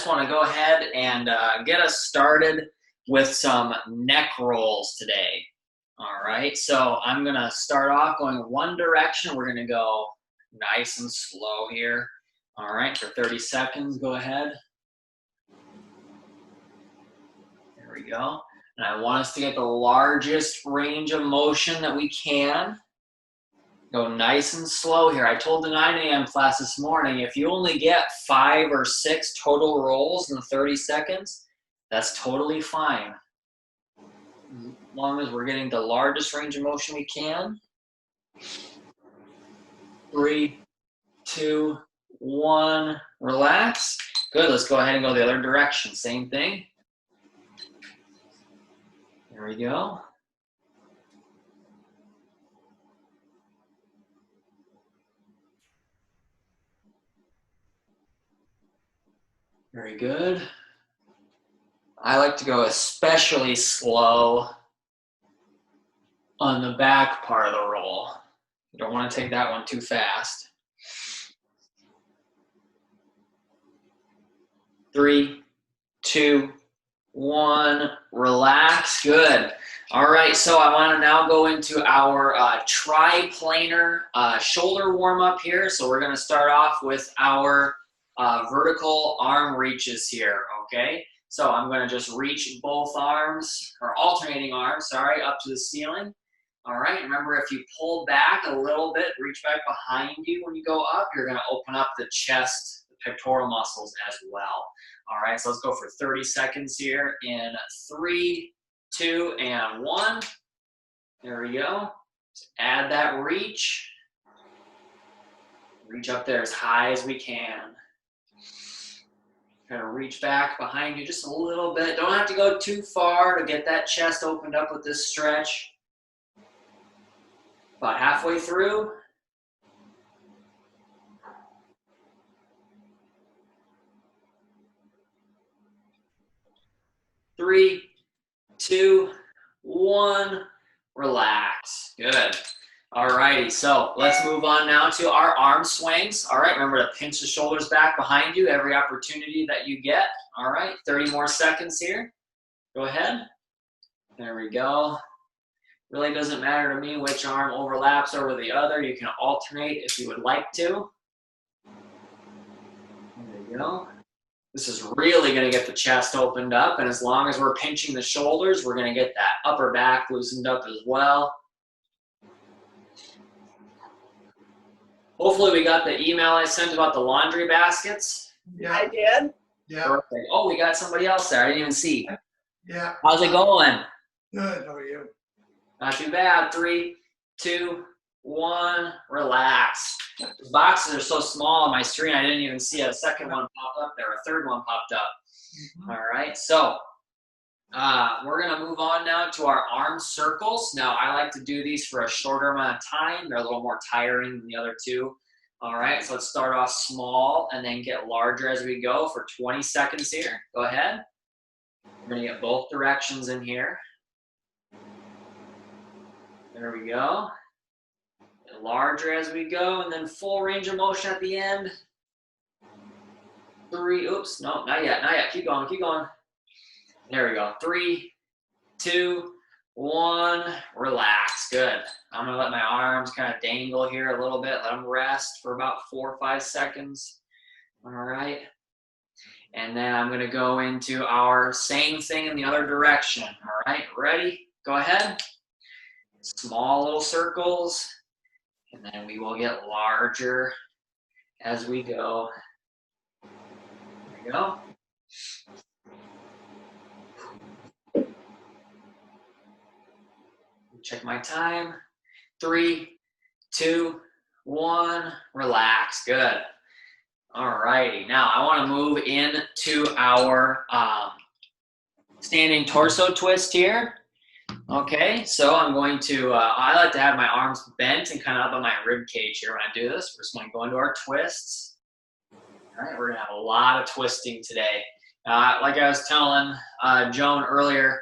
just want to go ahead and get us started with some neck rolls today. All right, so I'm going to start off going one direction. We're going to go nice and slow here. All right, for 30 seconds, go ahead. There we go. And I want us to get the largest range of motion that we can. Go nice and slow here. I told the 9 a.m. class this morning, if you only get 5 or 6 total rolls in 30 seconds, that's totally fine. As long as we're getting the largest range of motion we can. 3, 2, 1, relax. Good, let's go ahead and go the other direction. Same thing. There we go. Very good. I like to go especially slow on the back part of the roll. You don't want to take that one too fast. 3, 2, 1, relax. Good. All right, so I want to now go into our triplanar shoulder warm-up here. So we're going to start off with our vertical arm reaches here, okay? So I'm going to just reach both arms, or alternating arms, sorry, up to the ceiling. All right, remember if you pull back a little bit, reach back behind you when you go up, you're going to open up the chest, the pectoral muscles as well. All right, so let's go for 30 seconds here in 3, 2, and 1. There we go. Just add that reach. Reach up there as high as we can. Kind of reach back behind you just a little bit. Don't have to go too far to get that chest opened up with this stretch. About halfway through. Three, 2, 1, relax. Good. All righty, so let's move on now to our arm swings. All right, remember to pinch the shoulders back behind you every opportunity that you get. All right, 30 more seconds here. Go ahead. There we go. Really doesn't matter to me which arm overlaps over the other. You can alternate if you would like to. There you go. This is really going to get the chest opened up, and as long as we're pinching the shoulders, we're going to get that upper back loosened up as well. Hopefully we got the email I sent about the laundry baskets. Yeah, I did. Yeah. Perfect. Oh, we got somebody else there. I didn't even see. Yeah. How's it going? Good. How are you? Not too bad. 3, 2, 1, relax. The boxes are so small on my screen, I didn't even see a second one pop up there. A third one popped up. All right, so we're going to move on now to our arm circles. Now, I like to do these for a shorter amount of time. They're a little more tiring than the other two. All right, so let's start off small and then get larger as we go for 20 seconds here. Go ahead. We're going to get both directions in here. There we go. Get larger as we go, and then full range of motion at the end. 3, oops, no, not yet, not yet. Keep going, keep going. There we go. 3, 2, 1, relax. Good. I'm going to let my arms kind of dangle here a little bit. Let them rest for about 4 or 5 seconds. All right. And then I'm going to go into our same thing in the other direction. All right. Ready? Go ahead. Small little circles. And then we will get larger as we go. There we go. Check my time. 3, 2, 1, relax. Good. All righty. Now I want to move into our standing torso twist here. Okay, so I'm going to, I like to have my arms bent and kind of up on my rib cage here when I do this. We're just going to go into our twists. All right, we're going to have a lot of twisting today. Like I was telling Joan earlier,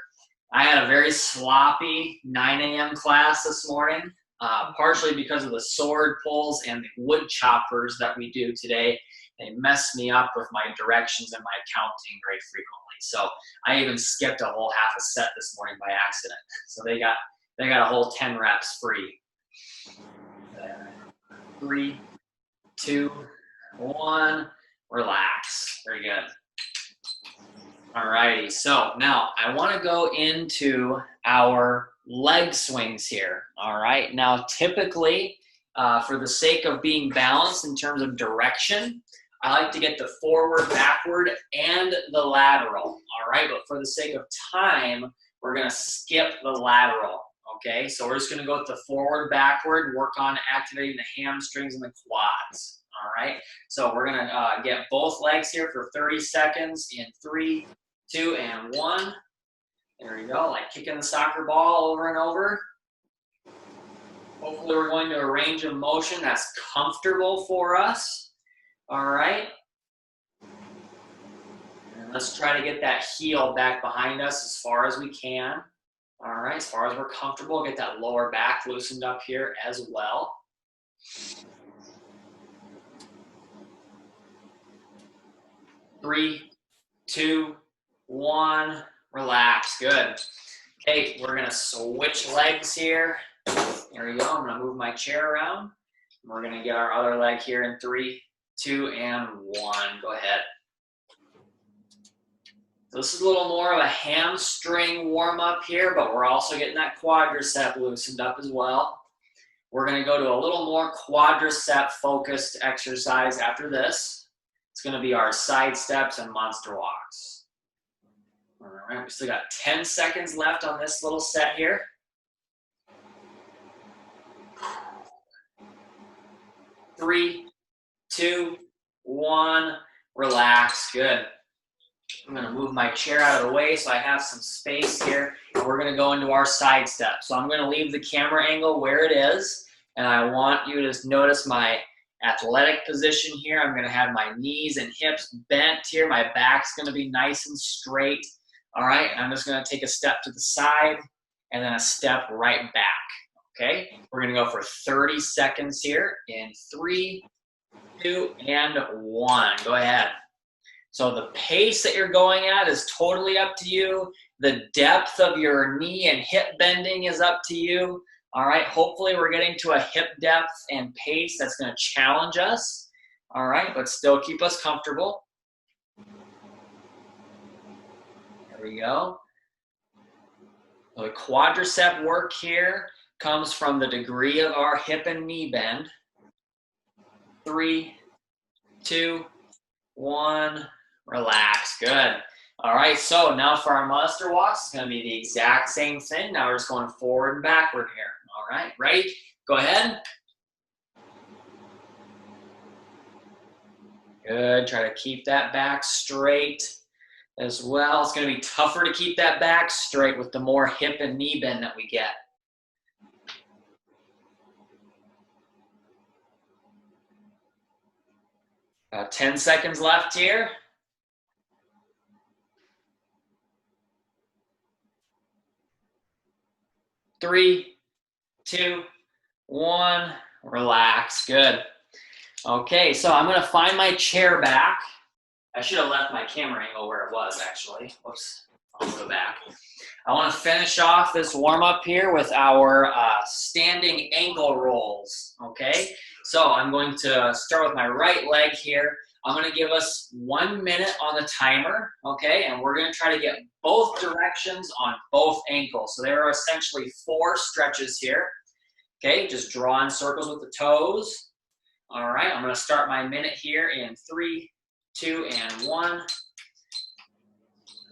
I had a very sloppy 9 a.m. class this morning, partially because of the sword pulls and the wood choppers that we do today. they mess me up with my directions and my counting very frequently. So I even skipped a whole half a set this morning by accident. So they got a whole 10 reps free. 3, 2, 1, relax. Very good. Alrighty, so now I want to go into our leg swings here. All right, now typically, for the sake of being balanced in terms of direction, I like to get the forward, backward, and the lateral. All right, but for the sake of time, we're going to skip the lateral. Okay, so we're just going to go with the forward, backward, work on activating the hamstrings and the quads. All right, so we're going to get both legs here for 30 seconds in 3, 2, and 1. There we go, like kicking the soccer ball over and over. Hopefully we're going to a range of motion that's comfortable for us. All right. And let's try to get that heel back behind us as far as we can. All right, as far as we're comfortable, get that lower back loosened up here as well. Three, 2, 1, relax, good. Okay, we're gonna switch legs here. There we go, I'm gonna move my chair around. We're gonna get our other leg here in 3, 2, and 1, go ahead. So this is a little more of a hamstring warm up here, but we're also getting that quadricep loosened up as well. We're gonna go to a little more quadricep focused exercise after this. It's gonna be our side steps and monster walks. All right, we still got 10 seconds left on this little set here. 3, 2, 1, relax, good. I'm gonna move my chair out of the way so I have some space here, and we're gonna go into our side step. So I'm gonna leave the camera angle where it is, and I want you to notice my athletic position here. I'm gonna have my knees and hips bent here. My back's gonna be nice and straight. All right, I'm just gonna take a step to the side and then a step right back, okay? We're gonna go for 30 seconds here in 3, 2, and 1. Go ahead. So the pace that you're going at is totally up to you. The depth of your knee and hip bending is up to you. All right, hopefully we're getting to a hip depth and pace that's gonna challenge us. All right, but still keep us comfortable. There we go. So the quadricep work here comes from the degree of our hip and knee bend. 3, 2, 1, relax, good. All right, so now for our monster walks, it's gonna be the exact same thing. Now we're just going forward and backward here. All right, ready? Go ahead. Good, try to keep that back straight as well. It's gonna be tougher to keep that back straight with the more hip and knee bend that we get. About 10 seconds left here. 3, 2, 1, relax, good. Okay, so I'm gonna find my chair back. I should have left my camera angle where it was actually. Whoops, I'll go back. I wanna finish off this warm up here with our standing ankle rolls, okay? So I'm going to start with my right leg here. I'm gonna give us 1 minute on the timer, okay? And we're gonna try to get both directions on both ankles. So there are essentially 4 stretches here, okay? Just draw in circles with the toes. All right, I'm gonna start my minute here in 3, 2, and 1.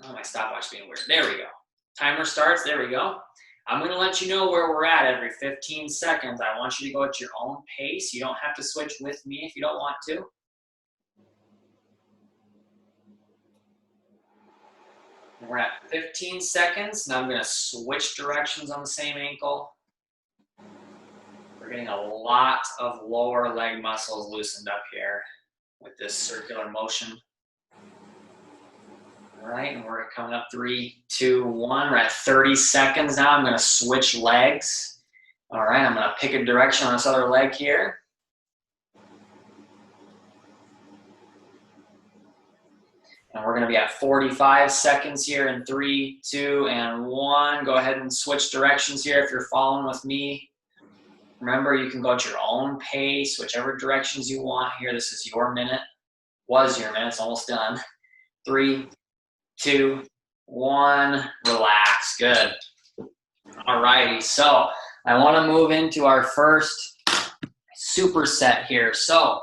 Oh, my stopwatch being weird. There we go. Timer starts, there we go. I'm gonna let you know where we're at every 15 seconds. I want you to go at your own pace. You don't have to switch with me if you don't want to. We're at 15 seconds. Now I'm gonna switch directions on the same ankle. We're getting a lot of lower leg muscles loosened up here with this circular motion. All right, and we're coming up 3, 2, 1. We're at 30 seconds now. I'm gonna switch legs. All right, I'm gonna pick a direction on this other leg here. And we're going to be at 45 seconds here in 3, 2, and 1. Go ahead and switch directions here if you're following with me. Remember, you can go at your own pace, whichever directions you want here. This is your minute. Was your minute. It's almost done. 3, 2, 1. Relax. Good. All righty. So I want to move into our first superset here. So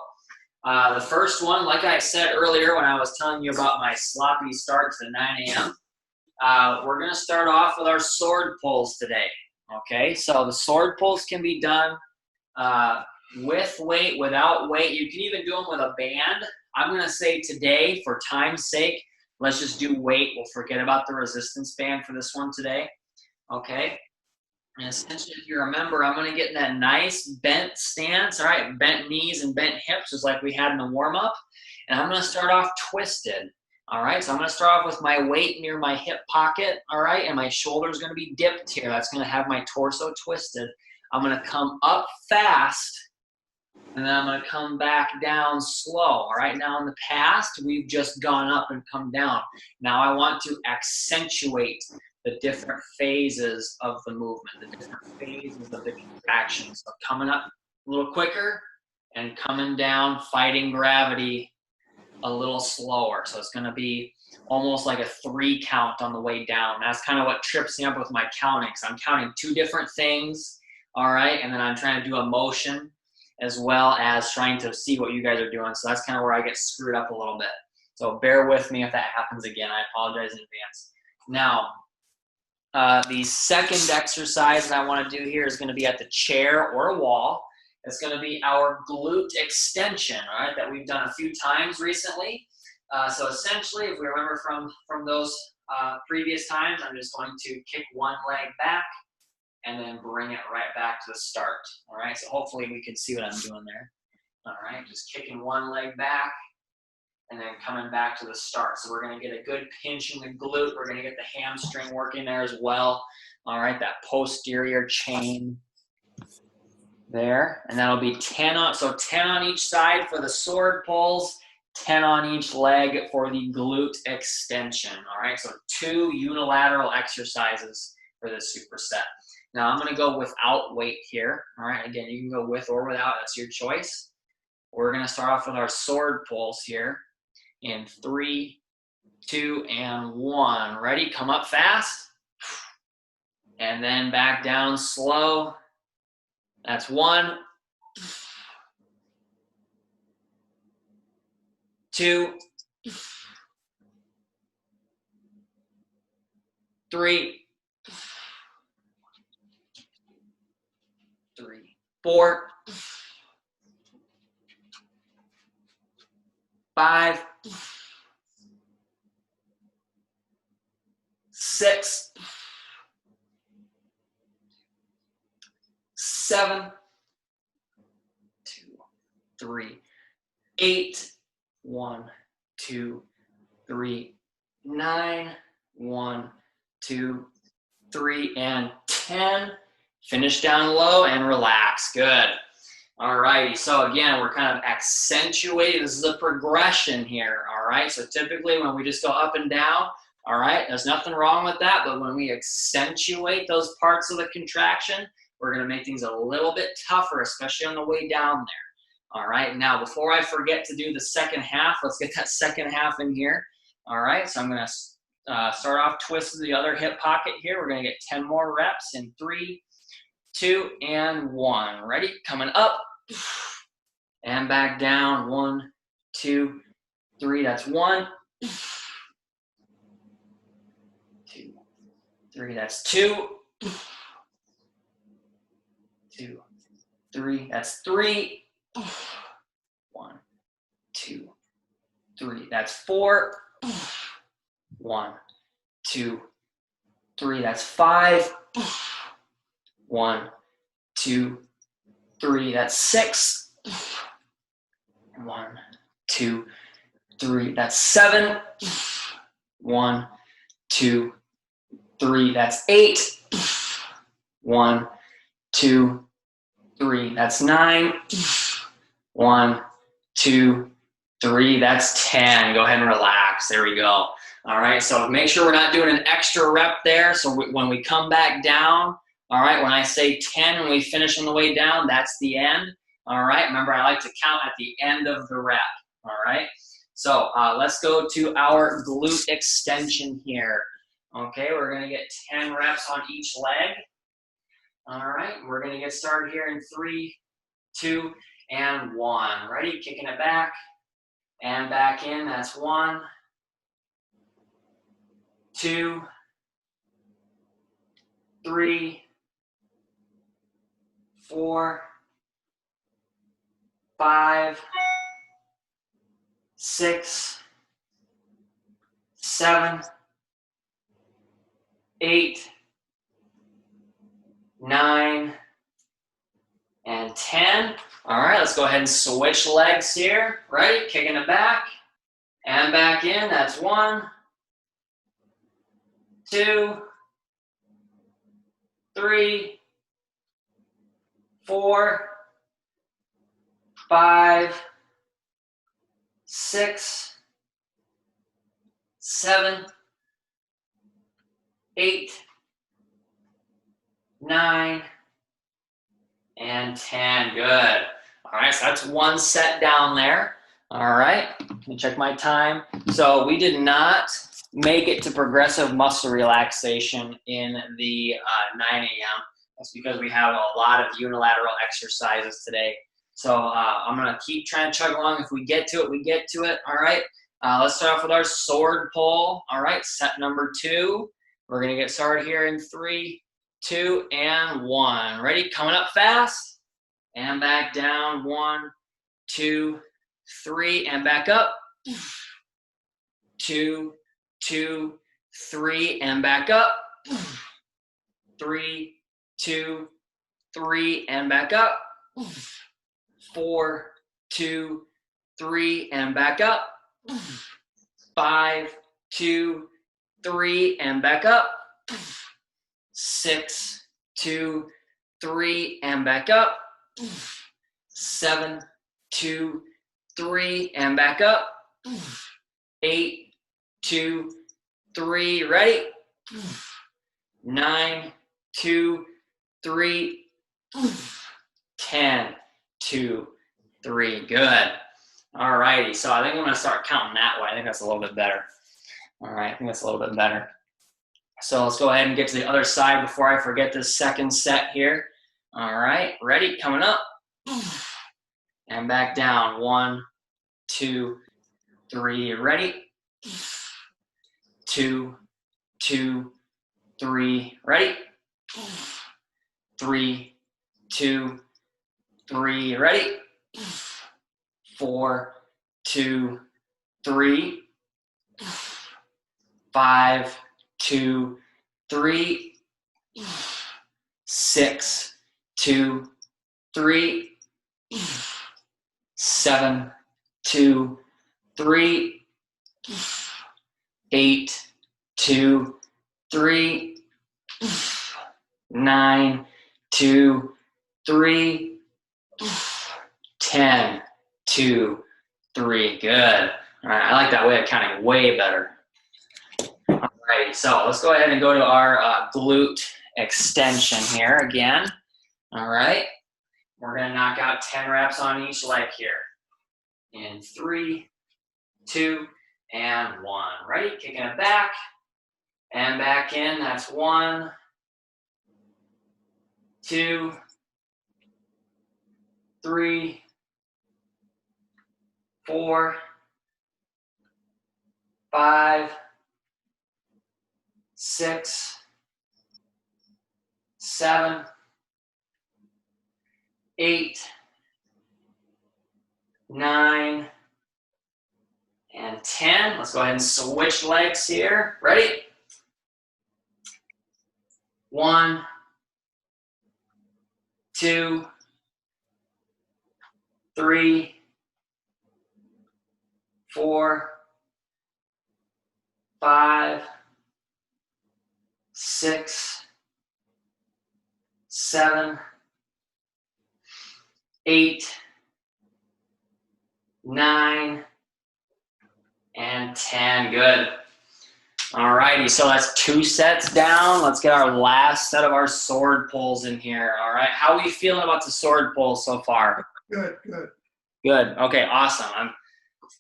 the first one, like I said earlier when I was telling you about my sloppy start to 9 a.m., we're going to start off with our sword pulls today. Okay, so the sword pulls can be done with weight, without weight. You can even do them with a band. I'm going to say today, for time's sake, let's just do weight. We'll forget about the resistance band for this one today. Okay, and essentially, if you remember, I'm going to get in that nice bent stance, all right, bent knees and bent hips, just like we had in the warm-up. And I'm going to start off twisted, all right? So I'm going to start off with my weight near my hip pocket, all right? And my shoulder's going to be dipped here. That's going to have my torso twisted. I'm going to come up fast, and then I'm going to come back down slow, all right? Now, in the past, we've just gone up and come down. Now I want to accentuate the different phases of the movement, the different phases of the contraction. So coming up a little quicker and coming down, fighting gravity a little slower. So it's going to be almost like a 3 count on the way down. That's kind of what trips me up with my counting. So I'm counting 2 different things, all right? And then I'm trying to do a motion as well as trying to see what you guys are doing. So that's kind of where I get screwed up a little bit. So bear with me if that happens again. I apologize in advance. Now, the second exercise that I want to do here is going to be at the chair or a wall. It's going to be our glute extension, all right, that we've done a few times recently. So essentially, if we remember from those previous times, I'm just going to kick one leg back and then bring it right back to the start, all right? So hopefully we can see what I'm doing there, all right? Just kicking one leg back and then coming back to the start. So we're going to get a good pinch in the glute. We're going to get the hamstring working there as well. All right, that posterior chain there. And that'll be 10 on, so 10 on each side for the sword pulls, 10 on each leg for the glute extension. All right, so 2 unilateral exercises for this superset. Now I'm going to go without weight here. All right, again, you can go with or without. That's your choice. We're going to start off with our sword pulls here. In 3, 2, and 1. Ready? Come up fast. And then back down slow. That's 1. 2. 3. 4. 5. 6. 7. 2, 3. 8. 1, 2, 3. 9. 1, 2, 3, and 10. Finish down low and relax. Good. All righty, so again, we're kind of accentuating. This is a progression here, all right? So typically when we just go up and down, all right, there's nothing wrong with that, but when we accentuate those parts of the contraction, we're gonna make things a little bit tougher, especially on the way down there. All right, now before I forget to do the second half, let's get that second half in here. All right, so I'm gonna start off twisting the other hip pocket here. We're gonna get 10 more reps in 3, 2, and 1. Ready? Coming up and back down. 1, 2, 3. That's 1, 2, 3. That's 2, 2, 3. That's 3. 1, 2, 3. That's 4. 1, 2, 3. That's 5. 1, 2, 3. That's 6. 1, 2, 3. That's 7. 1, 2, 3. That's 8. 1, 2, 3. That's 9. 1, 2, 3. That's 10. Go ahead and relax. relax. There we go. All right, so make sure we're not doing an extra rep there. So when we come back down, all right, when I say 10 and we finish on the way down, that's the end. All right, remember I like to count at the end of the rep. All right, so let's go to our glute extension here. Okay, we're gonna get 10 reps on each leg. All right, we're gonna get started here in 3, 2, and 1. Ready? Kicking it back and back in. That's 1, 2, 3, 4, 5, 6, 7, 8, 9, and 10. All right, let's go ahead and switch legs here. Ready? Kicking it back and back in. That's 1, 2, 3, 4, 5, 6, 7, 8, 9, and 10. Good. All right, so that's one set down there. All right, let me check my time. So we did not make it to progressive muscle relaxation in the 9 a.m. That's because we have a lot of unilateral exercises today. So I'm gonna keep trying to chug along. If we get to it, we get to it. All right, let's start off with our sword pull. All right, set number 2. We're gonna get started here in 3, 2, and 1. Ready? Coming up fast and back down. 1, 2, 3, and back up. 2, 2, 3, and back up. 3, 2, 3, and back up. 4, 2, 3, and back up. 5, 2, 3, and back up. 6, 2, 3, and back up. 7, 2, 3, and back up. 8, 2, 3, ready? 9, 2, 3, 10, 2, 3. Good. All righty. So I think I'm going to start counting that way. I think that's a little bit better. All right. I think that's a little bit better. So let's go ahead and get to the other side before I forget this second set here. All right. Ready? Coming up. And back down. 1, 2, 3. Ready? 2, 2, 3. Ready? 3, 2, 3. Ready? 4, 2, 3. 5, 2, 3. 6, 2, 3. 7, 2, 3. 8, 2, 3. 9, 2, 3. 10, 2, 3. Good. All right, I like that way of counting way better. All right, so let's go ahead and go to our glute extension here again. All right, we're gonna knock out 10 reps on each leg here. In 3, 2, and 1. Ready? Kicking it back and back in. That's 1, 2, 3, 4, 5, 6, 7, 8, 9, and 10. Let's go ahead and switch legs here. Ready? 1, 2, 3, 4, 5, 6, 7, 8, 9, and 10. Good. All righty, so that's 2 sets down. Let's get our last set of our sword pulls in here. All right, how are we feeling about the sword pulls so far? Good, good. Good. Okay, awesome.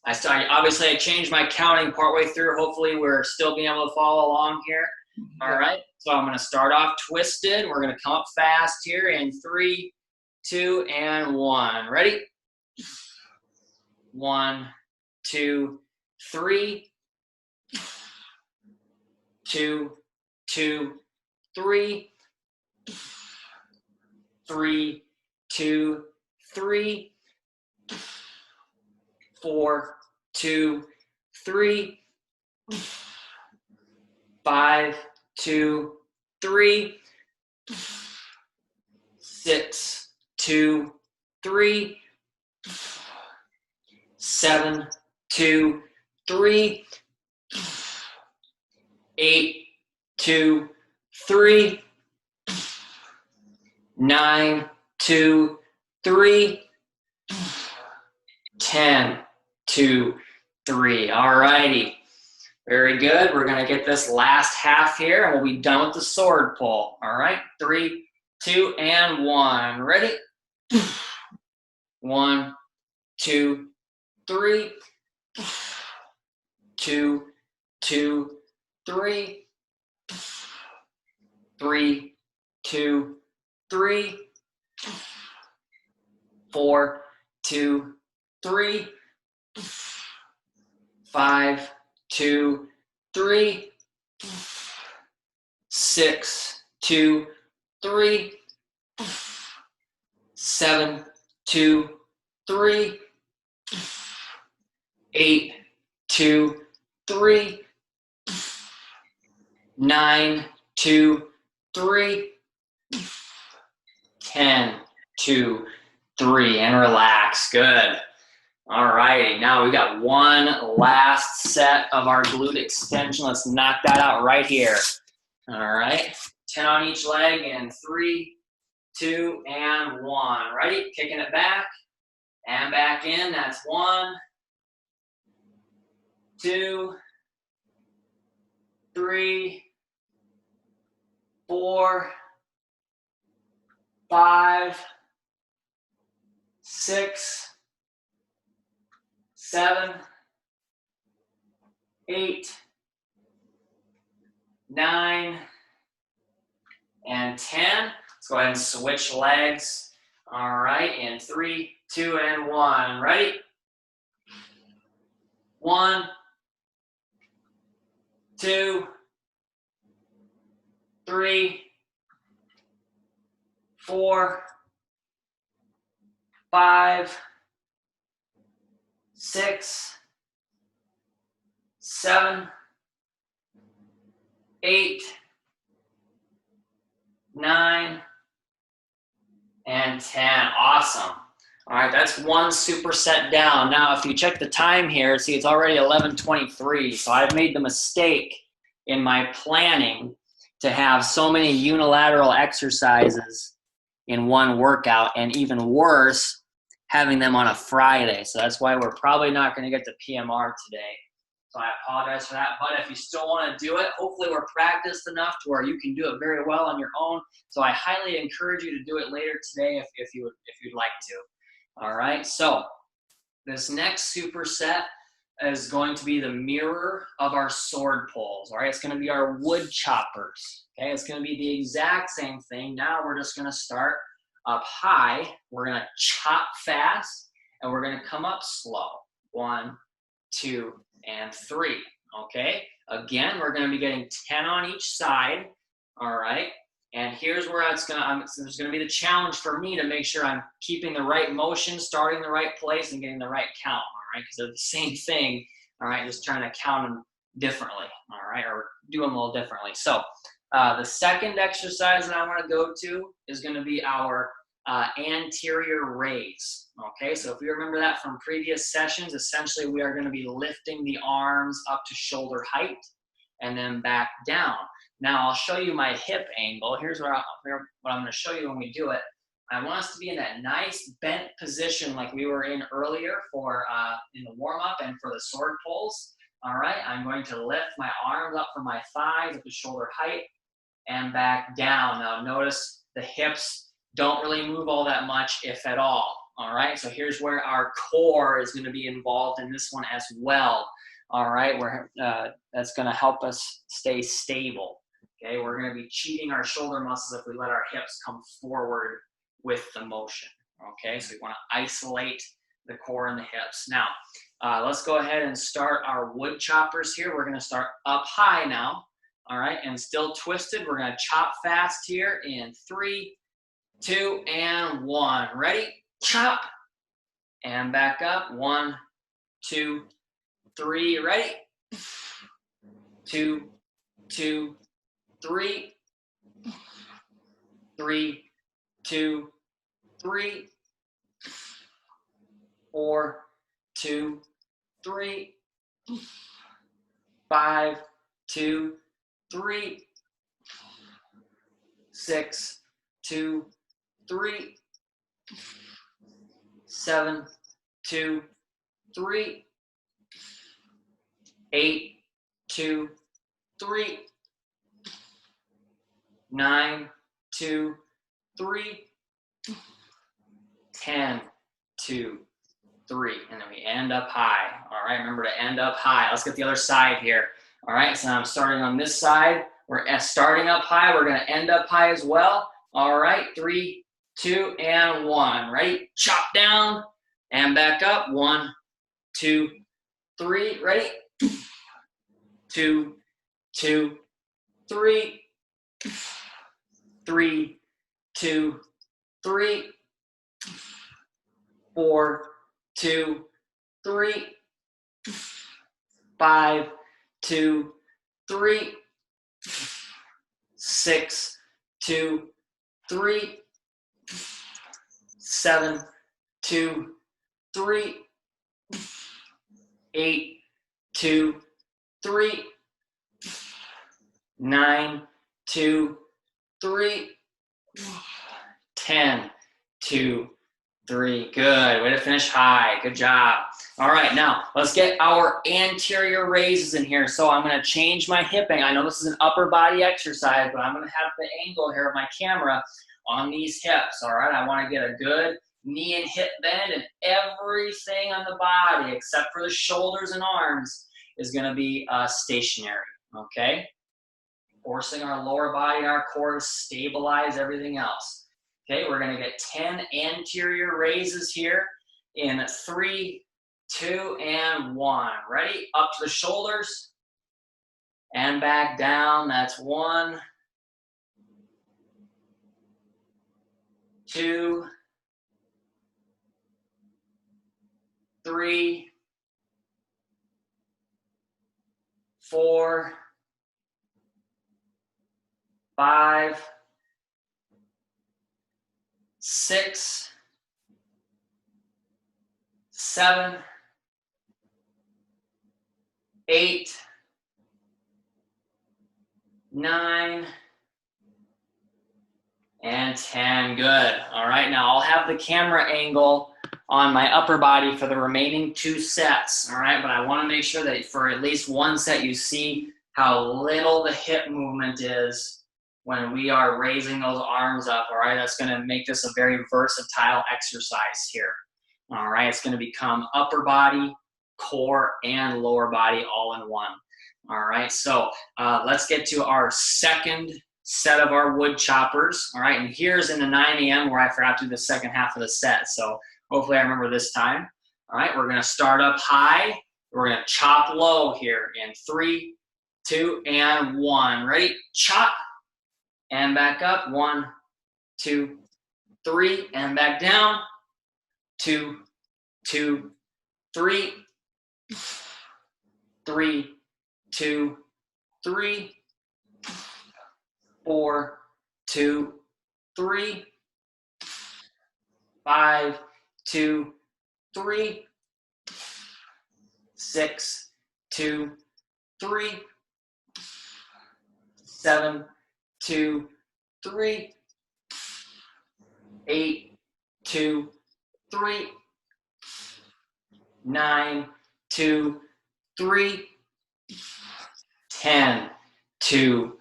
Obviously I changed my counting partway through. Hopefully we're still being able to follow along here. All right, so I'm going to start off twisted. We're going to come up fast here in 3, 2, and 1. Ready? 1, 2, 3. 2, 2, 3. 3, 2, 3. 4, 2, 3. 5, 2, 3. 6, 2, 3. 7, 2, 3. 8, 2, 3. 9, 2, 3. 10, 2, 3. All righty. Very good. We're going to get this last half here, and we'll be done with the sword pull. All right. 3, 2, and 1. Ready? 1, 2, 3. 2, 2, 3. 3, 2, 3. 4, 2, 3. 5, 2, 3. 6, 2, 3. 7, 2, 3. 8, 2, 3. 9, 2, 3. 10, 2, 3, and relax. Good. All righty, now we got one last set of our glute extension. Let's knock that out right here. All right, 10 on each leg in 3, 2, and 1. Ready? Kicking it back and back in. That's 1, 2, 3, 4, 5, 6, 7, 8, 9, and 10. Let's go ahead and switch legs. All right, in 3, 2, and 1. Ready? 1, 2, 3, 4, 5, 6, 7, 8, 9, and 10. Awesome. All right, that's one superset down. Now, if you check the time here, see it's already 11:23. So I've made the mistake in my planning to have so many unilateral exercises in one workout, and even worse, having them on a Friday. So that's why we're probably not going to get the PMR today. So I apologize for that. But if you still want to do it, hopefully we're practiced enough to where you can do it very well on your own. So I highly encourage you to do it later today if you'd like to. All right, so this next superset is going to be the mirror of our sword pulls. All right, it's going to be our wood choppers. Okay, it's going to be the exact same thing. Now we're just going to start up high. We're going to chop fast, and we're going to come up slow. 1, 2, and 3. Okay, again, we're going to be getting 10 on each side. All right. And here's where there's going to be the challenge for me to make sure I'm keeping the right motion, starting the right place, and getting the right count, all right? Because they're the same thing, all right? Just trying to count them differently, all right? Or do them a little differently. So the second exercise that I want to go to is going to be our anterior raise, okay? So if you remember that from previous sessions, essentially we are going to be lifting the arms up to shoulder height and then back down. Now I'll show you my hip angle. Here's what I'm going to show you when we do it. I want us to be in that nice bent position like we were in earlier for in the warm-up and for the sword pulls. All right, I'm going to lift my arms up from my thighs up to shoulder height and back down. Now notice the hips don't really move all that much, if at all. All right, so here's where our core is going to be involved in this one as well. All right, that's going to help us stay stable. Okay, we're going to be cheating our shoulder muscles if we let our hips come forward with the motion. Okay, so we want to isolate the core and the hips. Now, let's go ahead and start our wood choppers here. We're going to start up high now. All right, and still twisted. We're going to chop fast here in 3, 2, and 1. Ready? Chop. And back up. 1, 2, 3. Ready? 2, 2, 3. 3, 2, 3. 4, 2, 3. 5, 2, 3. 6, 2, 3. 7, 2, 3. 8, 2, 3. 9, 2, 3. 10, 2, 3. And then we end up high. All right, remember to end up high. Let's get the other side here. All right, so now I'm starting on this side. We're starting up high. We're going to end up high as well. All right, 3, 2, and 1. Ready? Chop down and back up. 1, 2, 3. Ready? 2, 2, 3. 3, 2, 3. 4, 2, 3. 5, 2, 3. 6, 2, 3. 7, 2, 3. 8, 2, 3. 9, 2, 3. 10, 2, 3. Good. Way to finish high. Good job. All right, now let's get our anterior raises in here. So I'm going to change my hip angle. I know this is an upper body exercise, but I'm going to have the angle here of my camera on these hips. All right, I want to get a good knee and hip bend, and everything on the body except for the shoulders and arms is going to be stationary. Okay, forcing our lower body and our core to stabilize everything else. Okay, we're going to get 10 anterior raises here in 3, 2, and 1. Ready? Up to the shoulders and back down. That's 1, 2, 3, 4, 5, 6, 7, 8, 9, and 10. Good. All right, now I'll have the camera angle on my upper body for the remaining 2 sets. All right, but I want to make sure that for at least one set you see how little the hip movement is when we are raising those arms up. All right, that's going to make this a very versatile exercise here. All right, it's going to become upper body, core, and lower body all in one. All right, so let's get to our second set of our wood choppers. All right, and here's in the 9 a.m. where I forgot to do the second half of the set. So hopefully I remember this time. All right, we're going to start up high. We're going to chop low here in 3, 2, and 1. Ready? Chop and back up. 1, 2, 3, and back down. 2, 2, 3. 3, 2, 3. 4, 2, 3. 5, 2, 3. 6, 2, 3. 7, 2, 3. 8, 2, 3. 9, 2, 3. 10, 2,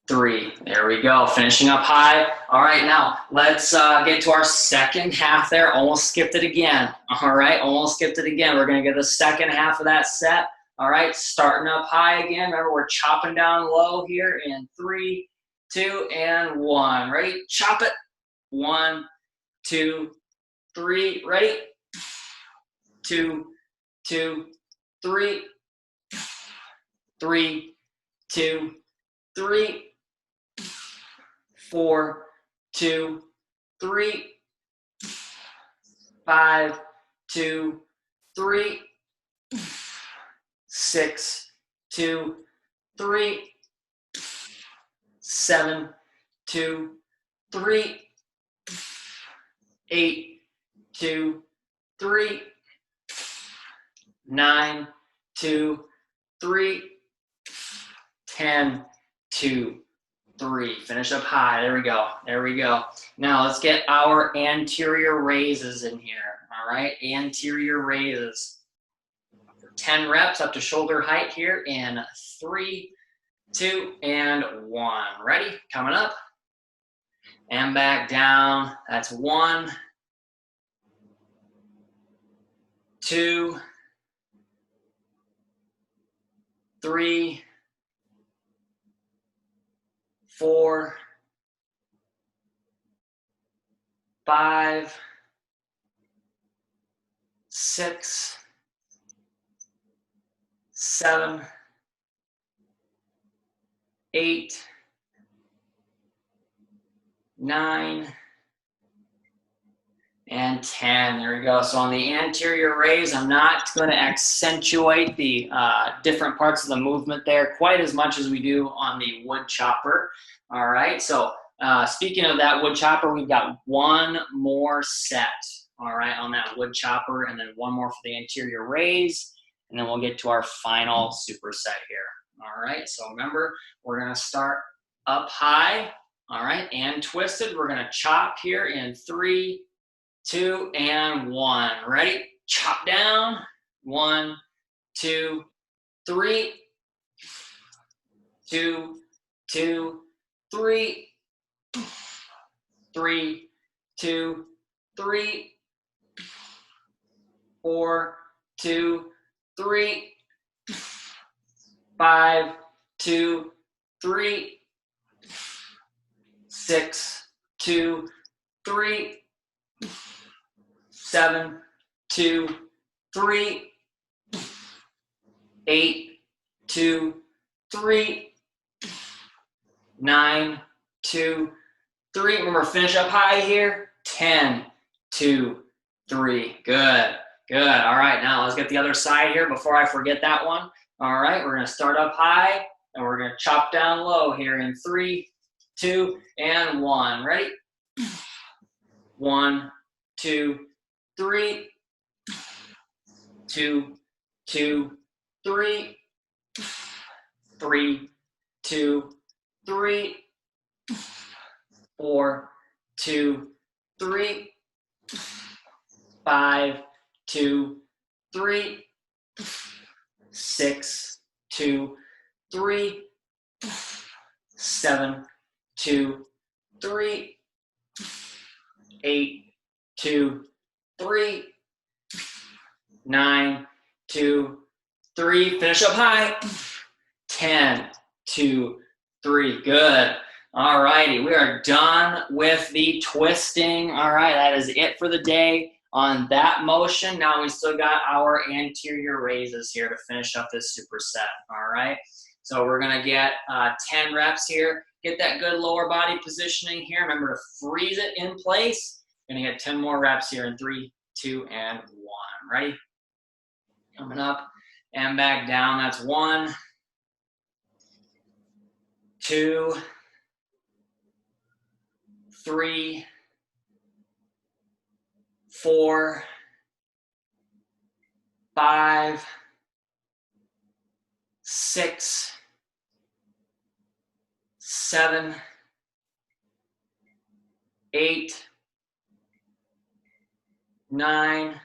3. There we go. Finishing up high. All right, now let's get to our second half there. Almost skipped it again. All right, almost skipped it again. We're going to get the second half of that set. All right, starting up high again. Remember, we're chopping down low here in 3, 2, and 1. Ready? Chop it. 1, 2, 3. Ready? 2, 2, 3. 3, 2, 3. 4, 2, 3. 5, 2, 3. 6, 2, 3. 7, 2, 3. 8, 2, 3. 9, 2, 3. 10, 2, 3. Finish up high. There we go. There we go. Now let's get our anterior raises in here. All right, anterior raises. 10 reps up to shoulder height here in 3, 2, and 1. Ready? Coming up. And back down. That's 1, 2, 3, 4, 5, 6, 7, 8, 9, and 10. There we go. So on the anterior raise, I'm not going to accentuate the different parts of the movement there quite as much as we do on the wood chopper. All right. So speaking of that wood chopper, we've got one more set. All right, on that wood chopper, and then one more for the anterior raise, and then we'll get to our final superset here. All right. So remember, we're going to start up high. All right, and twisted. We're going to chop here in 3, 2, and 1. Ready? Chop down. 1, 2, 3. 2, 2, 3. 3, 2, 3. 4, 2, 3. 5, 2, 3. 6, 2, 3. 7, 2, 3. 8, 2, 3. 9, 2, 3. Remember, finish up high here. 10, 2, 3. Good. Good. All right, now let's get the other side here before I forget that one. All right, we're going to start up high, and we're going to chop down low here in 3, 2, and 1. Ready? 1, 2, 3. 2, 2, 3. 3, 2, 3. 4, 2, 3. 5, 2, 3. 6, 2, 3. 7, 2, 3. 8, 2, 3. 9, 2, 3. Finish up high. 10, 2, 3. Good. All righty. We are done with the twisting. All right. That is it for the day on that motion. Now we still got our anterior raises here to finish up this superset. All right. So we're going to get 10 reps here. Get that good lower body positioning here. Remember to freeze it in place. Going to get 10 more reps here in 3, 2, and 1. Ready? Coming up and back down. That's 1, 2, 3, 4, 5, 6, 7, 8, 9,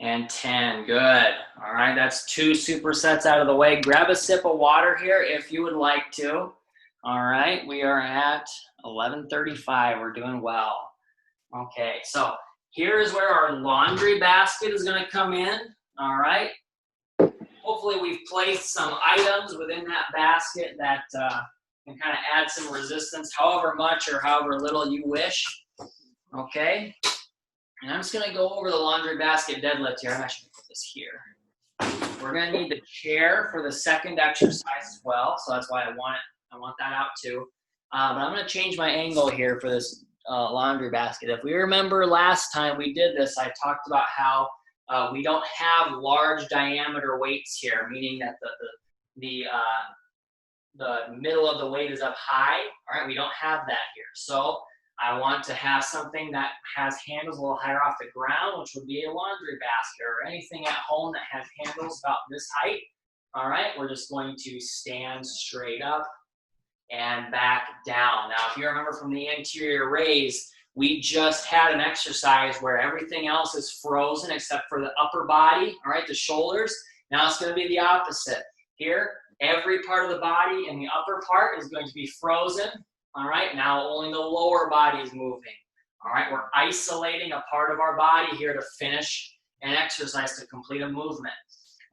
and 10. Good. All right, that's 2 supersets out of the way. Grab a sip of water here if you would like to. All right, we are at 11:35. We're doing well. Okay, so here's where our laundry basket is going to come in. All right. Hopefully we've placed some items within that basket that can kind of add some resistance, however much or however little you wish. Okay. And I'm just going to go over the laundry basket deadlift here. I'm actually going to put this here. We're going to need the chair for the second exercise as well. So that's why I want that out too. But I'm going to change my angle here for this laundry basket. If we remember last time we did this, I talked about how we don't have large diameter weights here, meaning that the middle of the weight is up high. All right, we don't have that here. So I want to have something that has handles a little higher off the ground, which would be a laundry basket or anything at home that has handles about this height. All right, we're just going to stand straight up and back down. Now, if you remember from the anterior raise, we just had an exercise where everything else is frozen except for the upper body, all right, the shoulders. Now it's going to be the opposite. Here, every part of the body in the upper part is going to be frozen. All right, now only the lower body is moving. All right, we're isolating a part of our body here to finish an exercise, to complete a movement.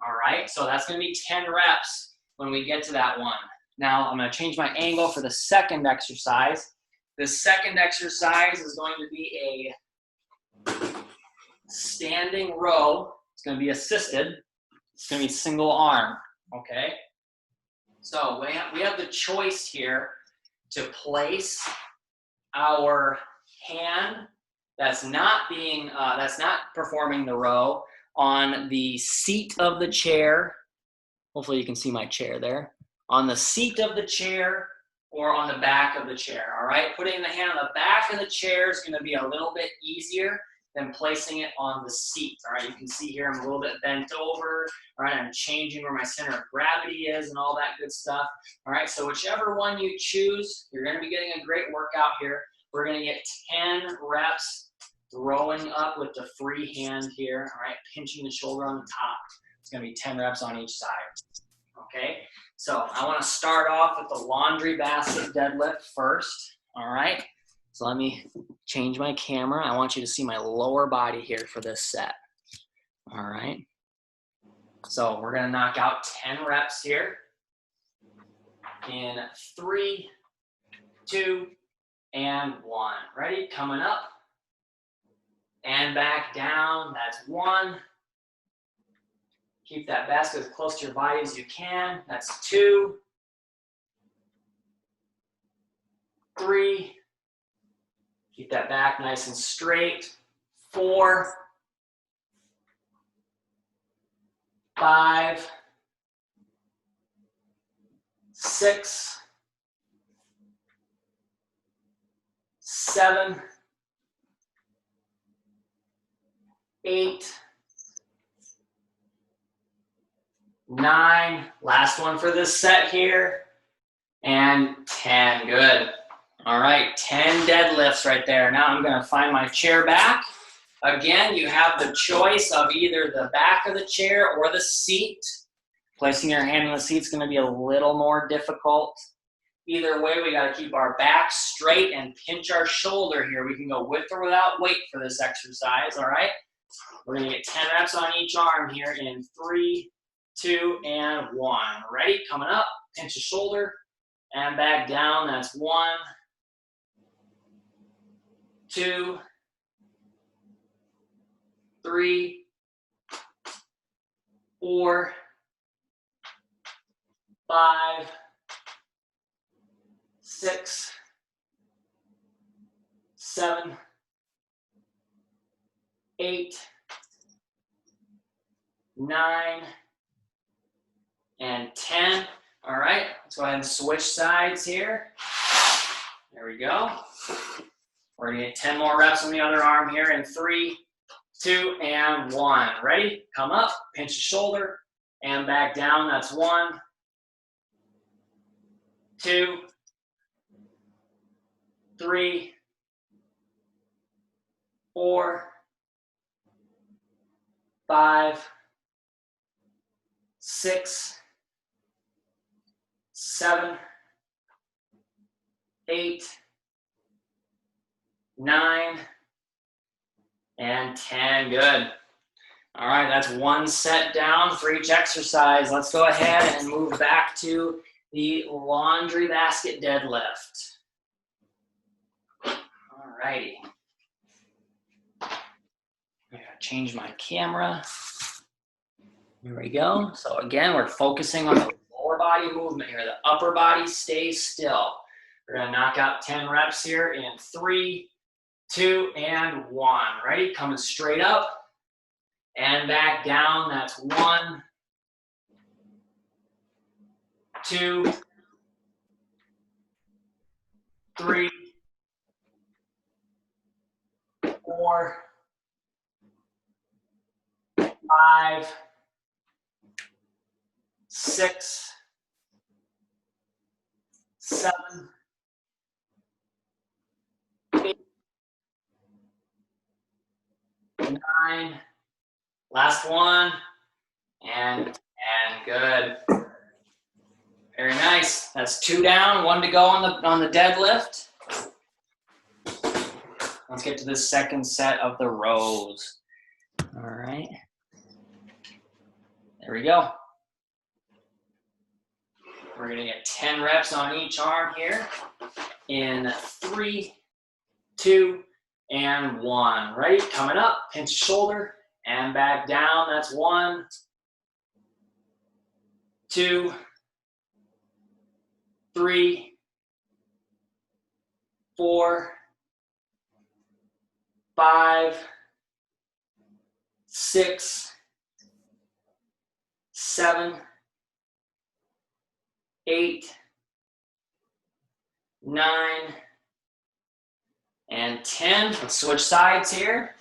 All right, so that's going to be 10 reps when we get to that one. Now I'm going to change my angle for the second exercise. The second exercise is going to be a standing row. It's going to be assisted. It's going to be single arm, okay? So we have the choice here to place our hand that's not performing the row on the seat of the chair. Hopefully you can see my chair there. On the seat of the chair or on the back of the chair, all right? Putting the hand on the back of the chair is gonna be a little bit easier than placing it on the seat, all right? You can see here I'm a little bit bent over, all right? I'm changing where my center of gravity is and all that good stuff, all right? So whichever one you choose, you're gonna be getting a great workout here. We're gonna get 10 reps rowing up with the free hand here, all right? Pinching the shoulder on the top. It's gonna be 10 reps on each side, okay? So I want to start off with the laundry basket deadlift first, all right? So let me change my camera. I want you to see my lower body here for this set, all right? So we're going to knock out 10 reps here in 3, 2, and 1. Ready? Coming up and back down. That's 1. Keep that basket as close to your body as you can. That's 2, 3. Keep that back nice and straight. 4, 5, 6, 7, 8, 9, last one for this set here, and 10, good. All right, 10 deadlifts right there. Now I'm gonna find my chair back. Again, you have the choice of either the back of the chair or the seat. Placing your hand on the seat is gonna be a little more difficult. Either way, we gotta keep our back straight and pinch our shoulder here. We can go with or without weight for this exercise, all right? We're gonna get 10 reps on each arm here in 3, 2, and 1. Ready? Coming up, pinch the shoulder and back down. That's 1, 2, 3, 4, 5, 6, 7, 8, 9, and 10. All right, let's go ahead and switch sides here. There we go. We're gonna get 10 more reps on the other arm here in 3, 2, and 1. Ready? Come up, pinch the shoulder, and back down. That's 1, 2, 3, 4, 5, 6, 7, 8, 9, and 10. Good. All right, that's one set down for each exercise. Let's go ahead and move back to the laundry basket deadlift. All righty. I gotta change my camera. Here we go. So again, we're focusing on the lower body movement here. The upper body stays still. We're gonna knock out 10 reps here in 3, 2, and 1. Ready? Coming straight up and back down. That's 1, 2, 3, 4, 5, 6, 7, 8, 9. Last one. And good. Very nice. That's 2 down, 1 to go on the deadlift. Let's get to the second set of the rows. All right. There we go. We're gonna get 10 reps on each arm here in 3, 2, and 1. Ready? Coming up, pinch shoulder and back down. That's 1, 2, 3, 4, 5, 6, 7, 8, 9, and 10. Let's switch sides here.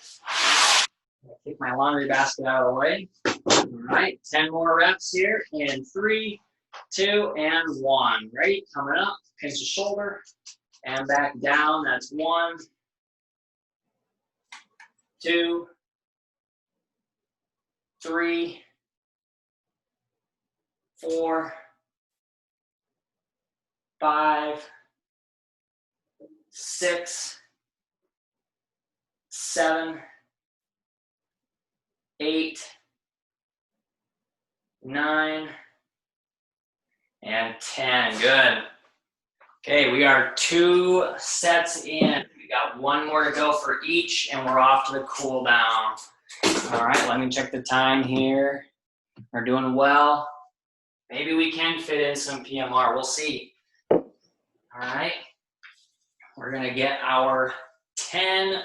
Take my laundry basket out of the way. All right, 10 more reps here in 3, 2, and 1. Ready? Coming up, pinch the shoulder and back down. That's 1, 2, 3, 4, 5, 6, 7, 8, 9, and 10. Good. Okay, we are 2 sets in. We got 1 more to go for each, and we're off to the cool down. All right, let me check the time here. We're doing well. Maybe we can fit in some PMR. We'll see. All right. We're going to get our 10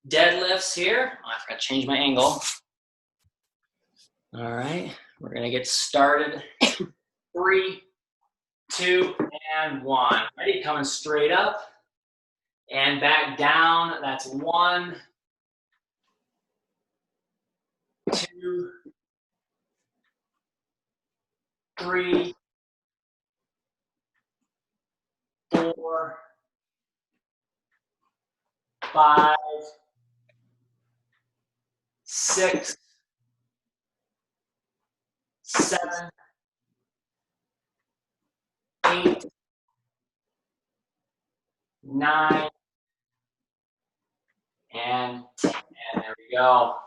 deadlifts here. Oh, I forgot to change my angle. All right. We're going to get started. 3, 2, and 1. Ready? Coming straight up and back down. That's 1, 2, 3, 4, 5, 6, 7, 8, 9, and 10. There we go.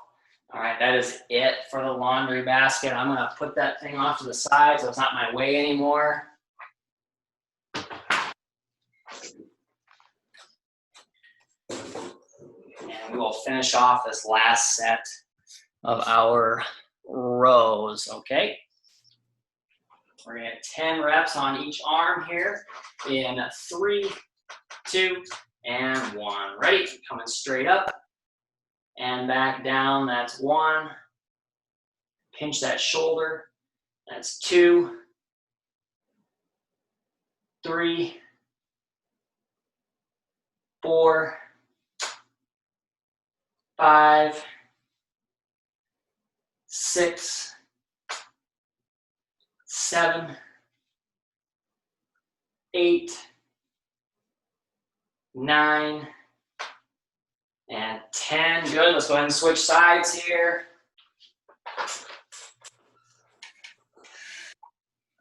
All right, that is it for the laundry basket. I'm going to put that thing off to the side so it's not my way anymore. And we will finish off this last set of our rows, okay? We're going to get 10 reps on each arm here in 3, 2, and 1. Ready? Coming straight up and back down. That's 1. Pinch that shoulder. That's 2, 3, 4, 5, 6, 7, 8, 9, and 10. Good. Let's go ahead and switch sides here.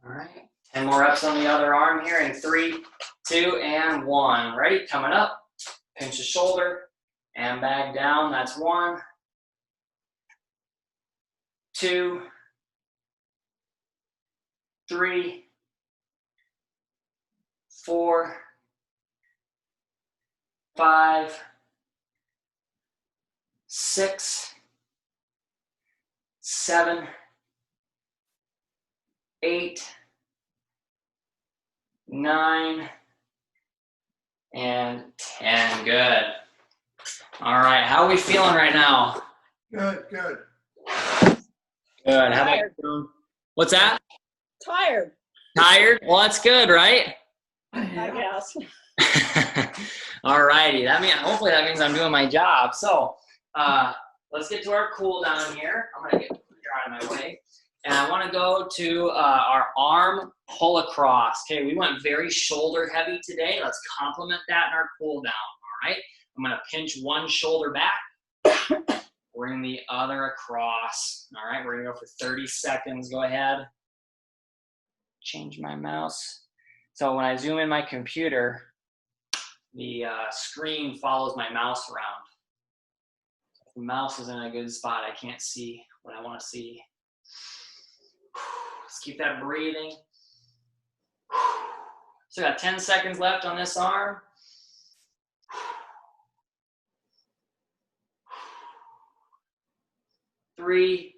All right. 10 more reps on the other arm here in 3, 2, and 1. Ready? Coming up. Pinch the shoulder and back down. That's 1, 2, 3, 4, 5, 6, 7, 8, 9, and 10. Good. All right. How are we feeling right now? Good, good. Good. How about you? What's that? Tired, Tired? Well, that's good, right? I guess. All righty. Hopefully that means I'm doing my job. So let's get to our cool down here. I'm gonna get out of my way, and I want to go to our arm pull across. Okay, we went very shoulder heavy today. Let's complement that in our cool down. All right. I'm gonna pinch one shoulder back, bring the other across. All right. We're gonna go for 30 seconds. Go ahead. Change my mouse. So when I zoom in my computer, the screen follows my mouse around. If the mouse is in a good spot, I can't see what I want to see. Let's keep that breathing. So got 10 seconds left on this arm. 3,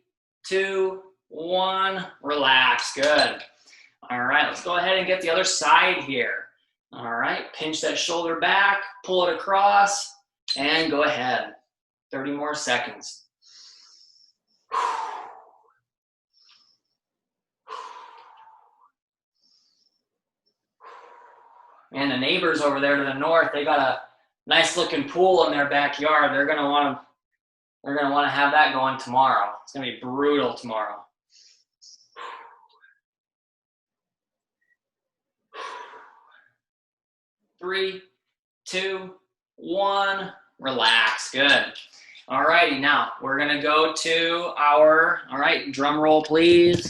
2, 1. Relax. Good. All right, let's go ahead and get the other side here. All right, pinch that shoulder back, pull it across, and go ahead. 30 more seconds. And the neighbors over there to the north, they got a nice looking pool in their backyard. They're gonna want to have that going tomorrow. It's gonna be brutal tomorrow. 3, 2, 1. Relax. Good. All righty. Now we're gonna go to our, all right, drum roll please,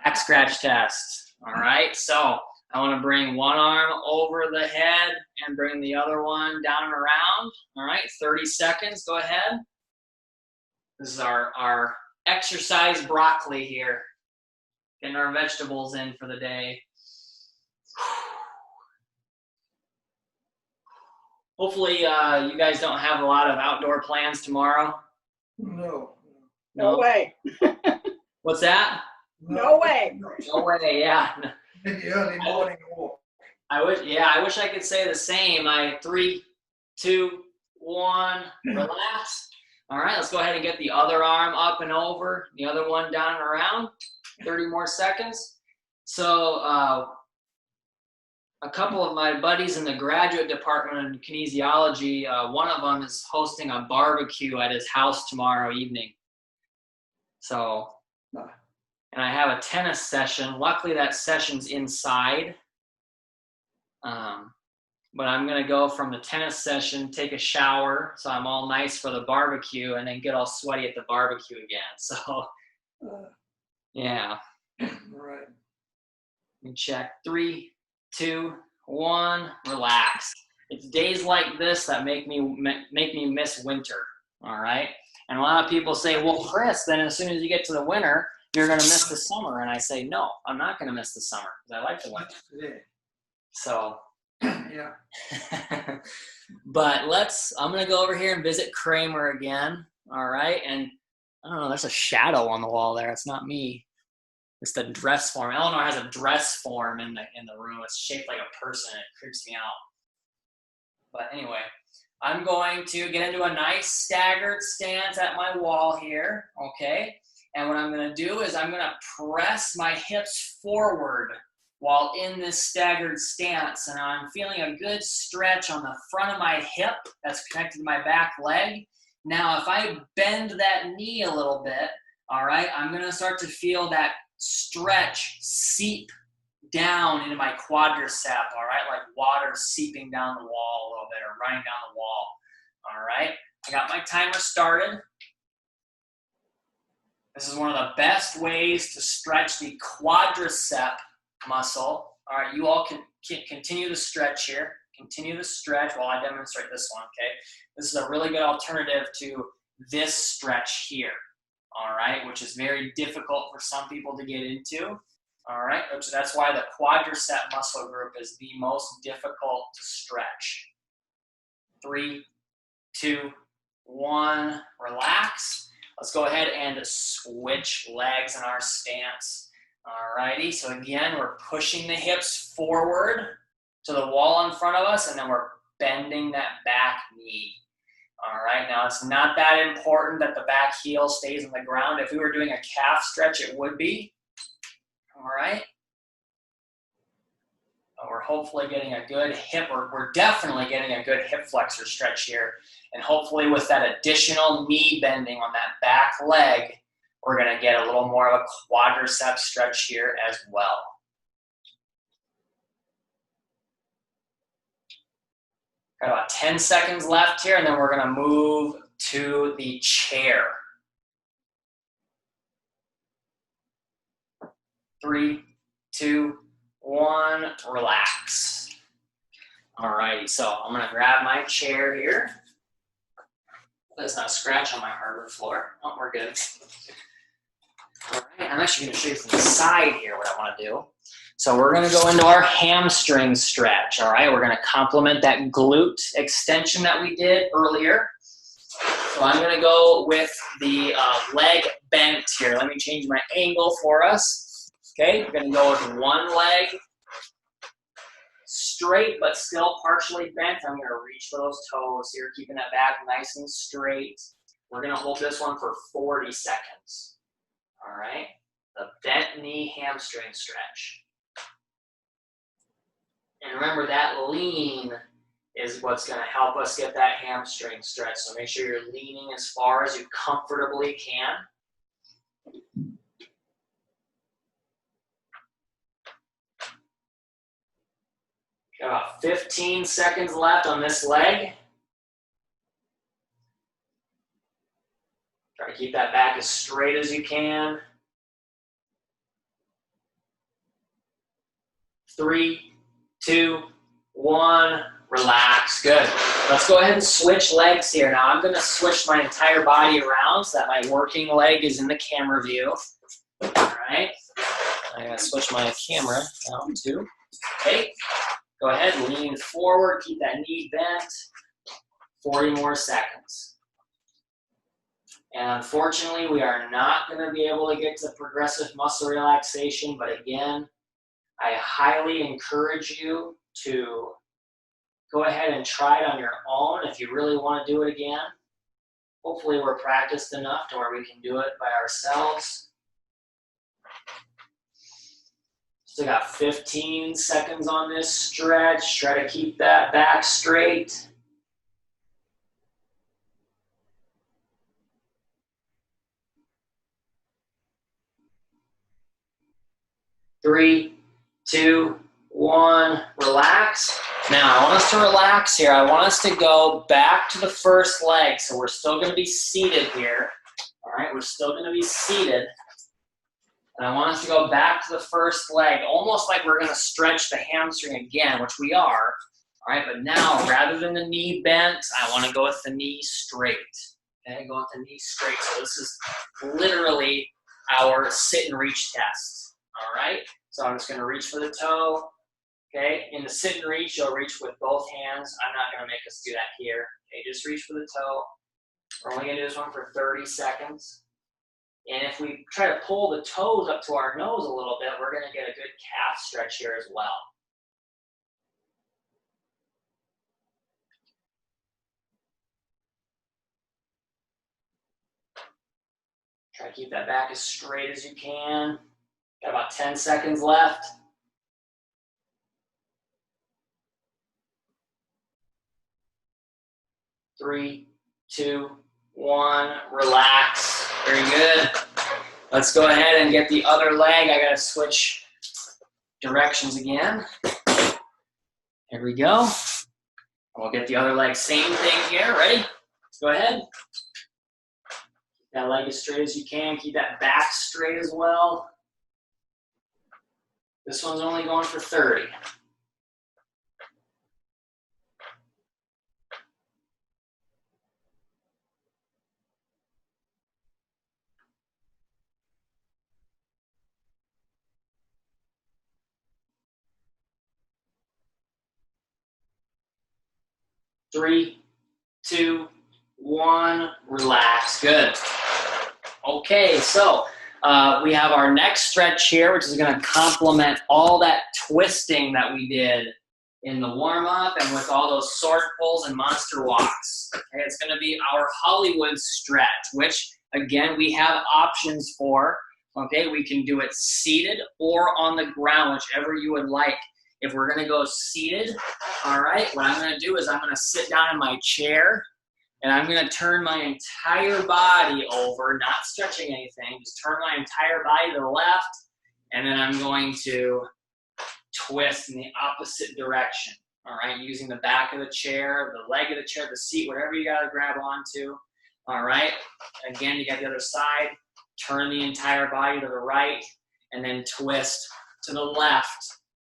back scratch test. All right, so I want to bring one arm over the head and bring the other one down and around. All right, 30 seconds. Go ahead. This is our exercise broccoli here. Getting our vegetables in for the day. Hopefully you guys don't have a lot of outdoor plans tomorrow. No. No way. What's that? No way. No way, yeah. Maybe early morning walk. I wish I could say the same. 3, 2, 1, relax. All right, let's go ahead and get the other arm up and over, the other one down and around. 30 more seconds. So a couple of my buddies in the graduate department in kinesiology, one of them is hosting a barbecue at his house tomorrow evening. So, and I have a tennis session. Luckily that session's inside. But I'm gonna go from the tennis session, take a shower, so I'm all nice for the barbecue, and then get all sweaty at the barbecue again. So, yeah. Right. Let me check. 3, 2, 1. Relax. It's days like this that make me miss winter. All right. And a lot of people say, "Well, Chris, then as soon as you get to the winter, you're gonna miss the summer." And I say, "No, I'm not gonna miss the summer because I like the winter." Yeah. So. Yeah. But I'm gonna go over here and visit Kramer again. All right, and I don't know, there's a shadow on the wall there. It's not me. It's the dress form. Eleanor has a dress form in the room. It's shaped like a person. It creeps me out. But anyway, I'm going to get into a nice staggered stance at my wall here. Okay, and what I'm gonna do is I'm gonna press my hips forward while in this staggered stance, and I'm feeling a good stretch on the front of my hip that's connected to my back leg. Now, if I bend that knee a little bit, all right, I'm gonna start to feel that stretch seep down into my quadricep, all right, like water seeping down the wall a little bit or running down the wall, all right? I got my timer started. This is one of the best ways to stretch the quadricep muscle. All right, you all can continue to stretch here. Continue to stretch while I demonstrate this one, okay? This is a really good alternative to this stretch here, all right, which is very difficult for some people to get into, all right? So that's why the quadricep muscle group is the most difficult to stretch. 3, 2, 1, relax. Let's go ahead and switch legs in our stance. All righty, so again, we're pushing the hips forward to the wall in front of us, and then we're bending that back knee. All right, now it's not that important that the back heel stays on the ground. If we were doing a calf stretch, it would be. All right. But we're hopefully getting a good hip, or we're definitely getting a good hip flexor stretch here. And hopefully with that additional knee bending on that back leg, we're gonna get a little more of a quadricep stretch here as well. Got about 10 seconds left here, and then we're gonna move to the chair. 3, 2, 1, relax. All righty, so I'm gonna grab my chair here. Let's not scratch on my hardwood floor. Oh, we're good. All right, I'm actually gonna show you from the side here what I wanna do. So we're gonna go into our hamstring stretch, all right? We're gonna complement that glute extension that we did earlier. So I'm gonna go with the leg bent here. Let me change my angle for us. Okay, we're gonna go with one leg straight, but still partially bent. I'm gonna reach for those toes here, keeping that back nice and straight. We're gonna hold this one for 40 seconds, all right? The bent knee hamstring stretch. And remember, that lean is what's going to help us get that hamstring stretch. So make sure you're leaning as far as you comfortably can. Got about 15 seconds left on this leg. Try to keep that back as straight as you can. 3, 2, 1, relax. Good. Let's go ahead and switch legs here. Now I'm going to switch my entire body around so that my working leg is in the camera view. All right. I got to switch my camera down too. Okay. Go ahead, lean forward, keep that knee bent. 40 more seconds. And unfortunately, we are not going to be able to get to progressive muscle relaxation, but again, I highly encourage you to go ahead and try it on your own if you really want to do it again. Hopefully we're practiced enough to where we can do it by ourselves. Still got 15 seconds on this stretch. Try to keep that back straight. Three, 2, 1, relax. Now, I want us to relax here. I want us to go back to the first leg. So we're still going to be seated here. All right, we're still going to be seated. And I want us to go back to the first leg, almost like we're going to stretch the hamstring again, which we are. All right, but now, rather than the knee bent, I want to go with the knee straight. Okay, go with the knee straight. So this is literally our sit and reach test. All right, so I'm just going to reach for the toe. Okay, in the sit and reach, you'll reach with both hands. I'm not going to make us do that here. Okay, just reach for the toe. We're only going to do this one for 30 seconds. And if we try to pull the toes up to our nose a little bit, we're going to get a good calf stretch here as well. Try to keep that back as straight as you can. Got about 10 seconds left. Three, 2, 1, relax. Very good. Let's go ahead and get the other leg. I gotta switch directions again. Here we go. We'll get the other leg. Same thing here. Ready? Let's go ahead. That leg as straight as you can. Keep that back straight as well. This one's only going for 30. Three, two, one, relax. Good. Okay, so we have our next stretch here, which is going to complement all that twisting that we did in the warm-up and with all those sword pulls and monster walks. Okay, it's going to be our Hollywood stretch, which, again, we have options for. Okay, we can do it seated or on the ground, whichever you would like. If we're going to go seated, all right, what I'm going to do is I'm going to sit down in my chair, and I'm going to turn my entire body over, not stretching anything, just turn my entire body to the left, and then I'm going to twist in the opposite direction, all right, using the back of the chair, the leg of the chair, the seat, whatever you got to grab onto, all right. Again, you got the other side, turn the entire body to the right, and then twist to the left.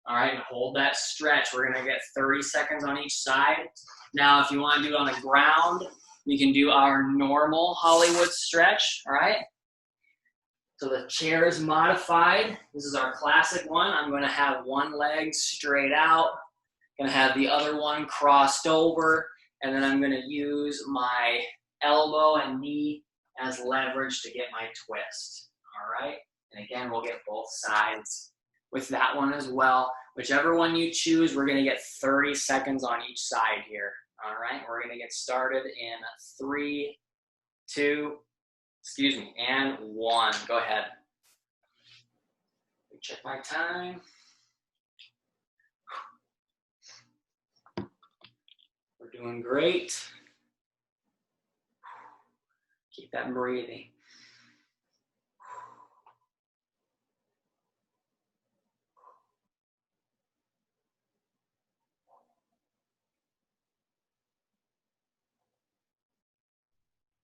All right, and hold that stretch. We're gonna get 30 seconds on each side. Now, if you wanna do it on the ground, we can do our normal Hollywood stretch, all right? So the chair is modified. This is our classic one. I'm gonna have one leg straight out, gonna have the other one crossed over, and then I'm gonna use my elbow and knee as leverage to get my twist, all right? And again, we'll get both sides with that one as well. Whichever one you choose, we're going to get 30 seconds on each side here. All right, we're going to get started in 3, 2, and 1. Go ahead. Check my time. We're doing great. Keep that breathing.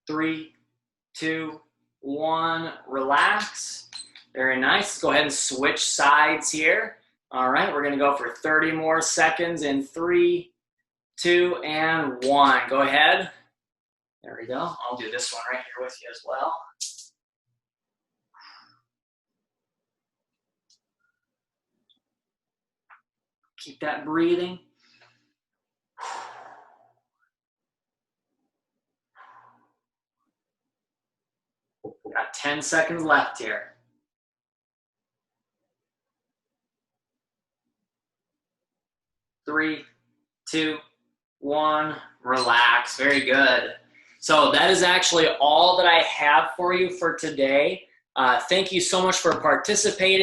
3, 2, 1, relax. Very nice. Let's go ahead and switch sides here. All right, we're gonna go for 30 more seconds in 3, 2, and 1. Go ahead. There we go. I'll do this one right here with you as well. Keep that breathing. Got 10 seconds left here. 3, 2, 1, relax. Very good. So that is actually all that I have for you for today. Thank you so much for participating.